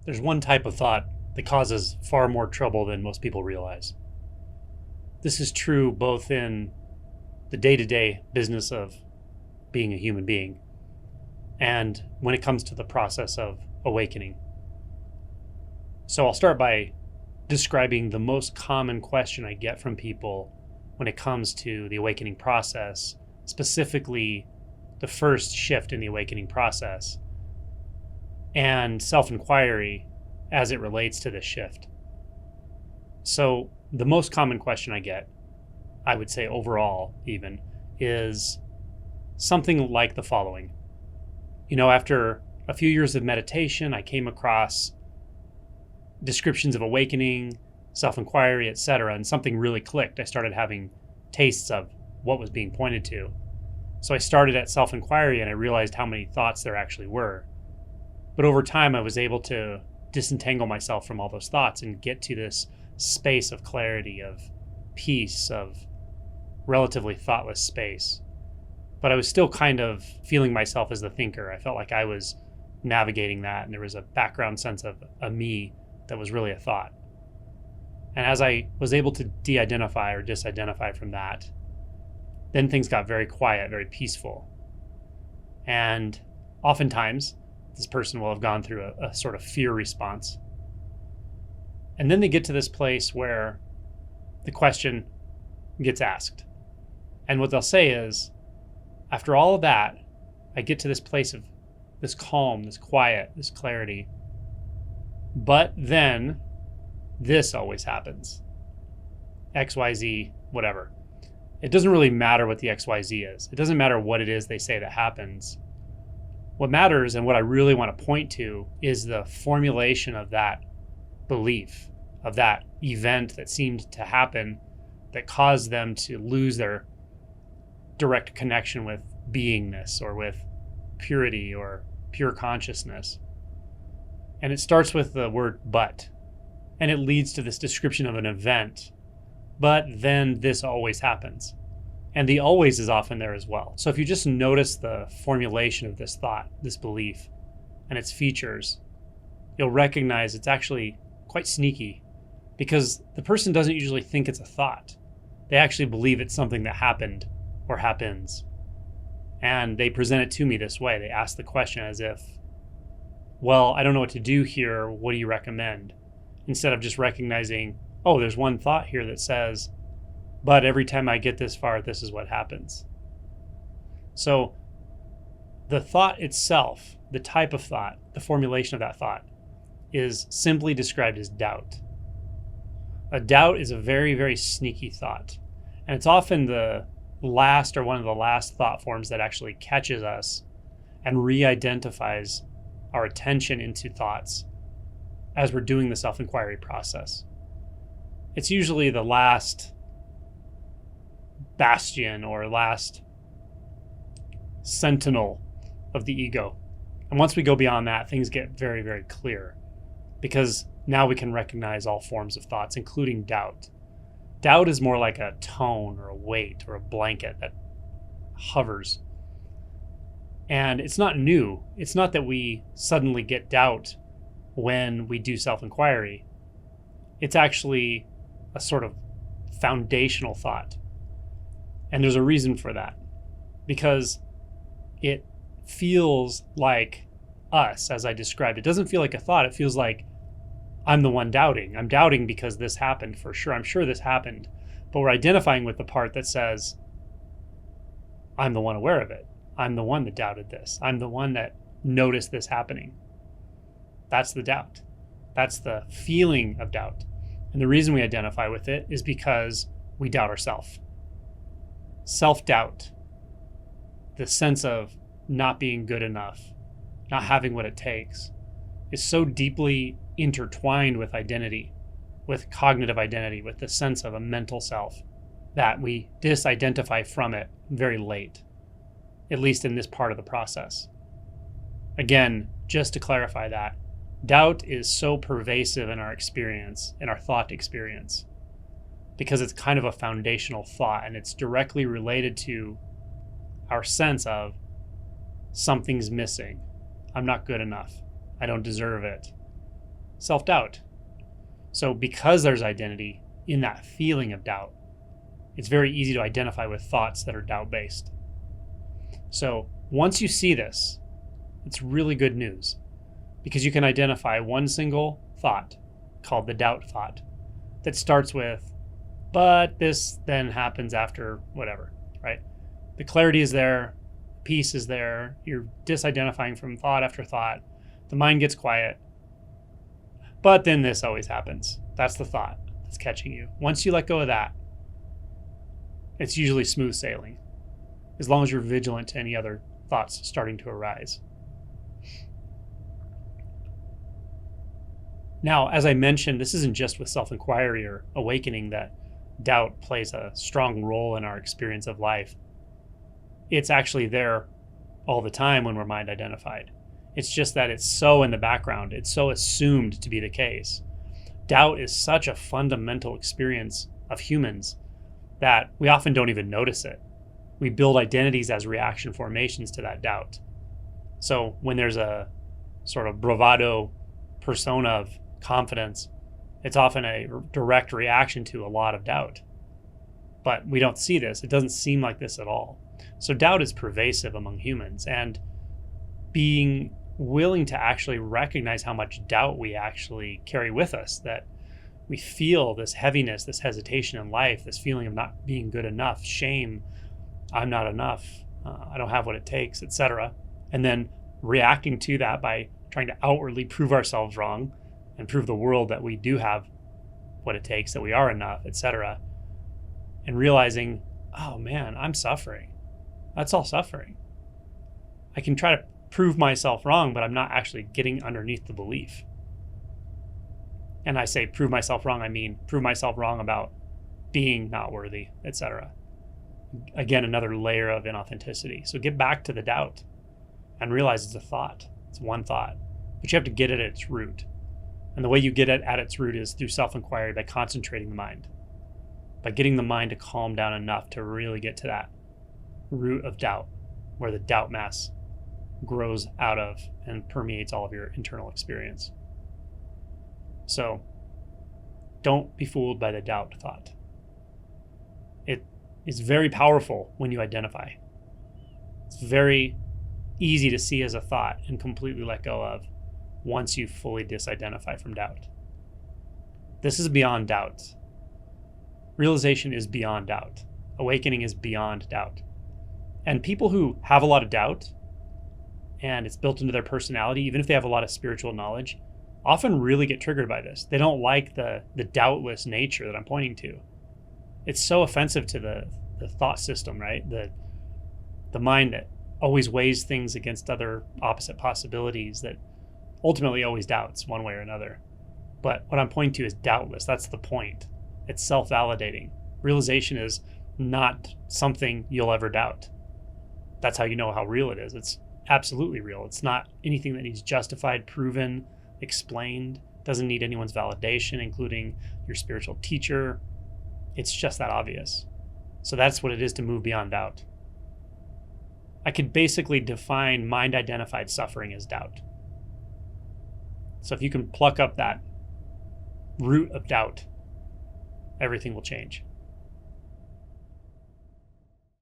There's one type of thought that causes far more trouble than most people realize. This is true both in the day-to-day business of being a human being and when it comes to the process of awakening. So I'll start by describing the most common question I get from people when it comes to the awakening process, specifically the first shift in the awakening process and self-inquiry as it relates to this shift. So the most common question I get, I would say overall even, is something like the following. After a few years of meditation, I came across descriptions of awakening, self-inquiry, etc., and something really clicked. I started having tastes of what was being pointed to. So I started at self-inquiry and I realized how many thoughts there actually were. But over time, I was able to disentangle myself from all those thoughts and get to this space of clarity, of peace, of relatively thoughtless space. But I was still kind of feeling myself as the thinker. I felt like I was navigating that, and there was a background sense of a me that was really a thought. And as I was able to de-identify or disidentify from that, then things got very quiet, very peaceful. And oftentimes, this person will have gone through a sort of fear response. And then they get to this place where the question gets asked. And what they'll say is, after all of that, I get to this place of this calm, this quiet, this clarity. But then this always happens. XYZ, whatever. It doesn't really matter what the XYZ is. It doesn't matter what it is they say that happens. What matters, and what I really want to point to, is the formulation of that belief, of that event that seemed to happen that caused them to lose their direct connection with beingness or with purity or pure consciousness. And it starts with the word but, and it leads to this description of an event. But then this always happens. And the always is often there as well. So if you just notice the formulation of this thought, this belief, and its features, you'll recognize it's actually quite sneaky, because the person doesn't usually think it's a thought. They actually believe it's something that happened or happens. And they present it to me this way. They ask the question as if, well, I don't know what to do here. What do you recommend? Instead of just recognizing, oh, there's one thought here that says, but every time I get this far, this is what happens. So the thought itself, the type of thought, the formulation of that thought, is simply described as doubt. A doubt is a very, very sneaky thought. And it's often the last or one of the last thought forms that actually catches us and re-identifies our attention into thoughts as we're doing the self-inquiry process. It's usually the last bastion or last sentinel of the ego. And once we go beyond that, things get very, very clear, because now we can recognize all forms of thoughts, including doubt. Doubt is more like a tone or a weight or a blanket that hovers. And it's not new. It's not that we suddenly get doubt when we do self-inquiry. It's actually a sort of foundational thought. And there's a reason for that, because it feels like us, as I described. It doesn't feel like a thought. It feels like I'm the one doubting. I'm doubting because this happened for sure. I'm sure this happened. But we're identifying with the part that says, I'm the one aware of it. I'm the one that doubted this. I'm the one that noticed this happening. That's the doubt. That's the feeling of doubt. And the reason we identify with it is because we doubt ourselves. Self-doubt, the sense of not being good enough, not having what it takes, is so deeply intertwined with identity, with cognitive identity, with the sense of a mental self, that we disidentify from it very late, at least in this part of the process. Again, just to clarify that, doubt is so pervasive in our experience, in our thought experience, because it's kind of a foundational thought, and it's directly related to our sense of something's missing. I'm not good enough. I don't deserve it. self-doubt. So because there's identity in that feeling of doubt, it's very easy to identify with thoughts that are doubt-based. So once you see this, it's really good news, because you can identify one single thought called the doubt thought that starts with, but this then happens after whatever, right? The clarity is there, peace is there, you're disidentifying from thought after thought, the mind gets quiet, but then this always happens. That's the thought that's catching you. Once you let go of that, it's usually smooth sailing, as long as you're vigilant to any other thoughts starting to arise. Now, as I mentioned, this isn't just with self-inquiry or awakening that doubt plays a strong role in our experience of life. It's actually there all the time when we're mind identified. It's just that it's so in the background. It's so assumed to be the case. Doubt is such a fundamental experience of humans that we often don't even notice it. We build identities as reaction formations to that doubt. So when there's a sort of bravado persona of confidence, it's often a direct reaction to a lot of doubt. But we don't see this. It doesn't seem like this at all. So doubt is pervasive among humans, and being willing to actually recognize how much doubt we actually carry with us, that we feel this heaviness, this hesitation in life, this feeling of not being good enough, shame, I'm not enough, I don't have what it takes, etc. And then reacting to that by trying to outwardly prove ourselves wrong and prove the world that we do have what it takes, that we are enough, etc. And realizing, oh man, I'm suffering. That's all suffering. I can try to prove myself wrong, but I'm not actually getting underneath the belief. And I say prove myself wrong, I mean prove myself wrong about being not worthy, etc. Again, another layer of inauthenticity. So get back to the doubt and realize it's a thought. It's one thought, but you have to get it at its root. And the way you get it at its root is through self-inquiry, by concentrating the mind, by getting the mind to calm down enough to really get to that root of doubt, where the doubt mass grows out of and permeates all of your internal experience. So don't be fooled by the doubt thought. It is very powerful when you identify. It's very easy to see as a thought and completely let go of once you fully disidentify from doubt. This is beyond doubt. Realization is beyond doubt. Awakening is beyond doubt. And people who have a lot of doubt, and it's built into their personality, even if they have a lot of spiritual knowledge, often really get triggered by this. They don't like the doubtless nature that I'm pointing to. It's so offensive to the thought system, right? The mind that always weighs things against other opposite possibilities, that ultimately always doubts one way or another. But what I'm pointing to is doubtless. That's the point. It's self-validating. Realization is not something you'll ever doubt. That's how you know how real it is. It's absolutely real. It's not anything that needs justified, proven, explained. Doesn't need anyone's validation, including your spiritual teacher. It's just that obvious. So that's what it is to move beyond doubt. I could basically define mind-identified suffering as doubt. So if you can pluck up that root of doubt, everything will change.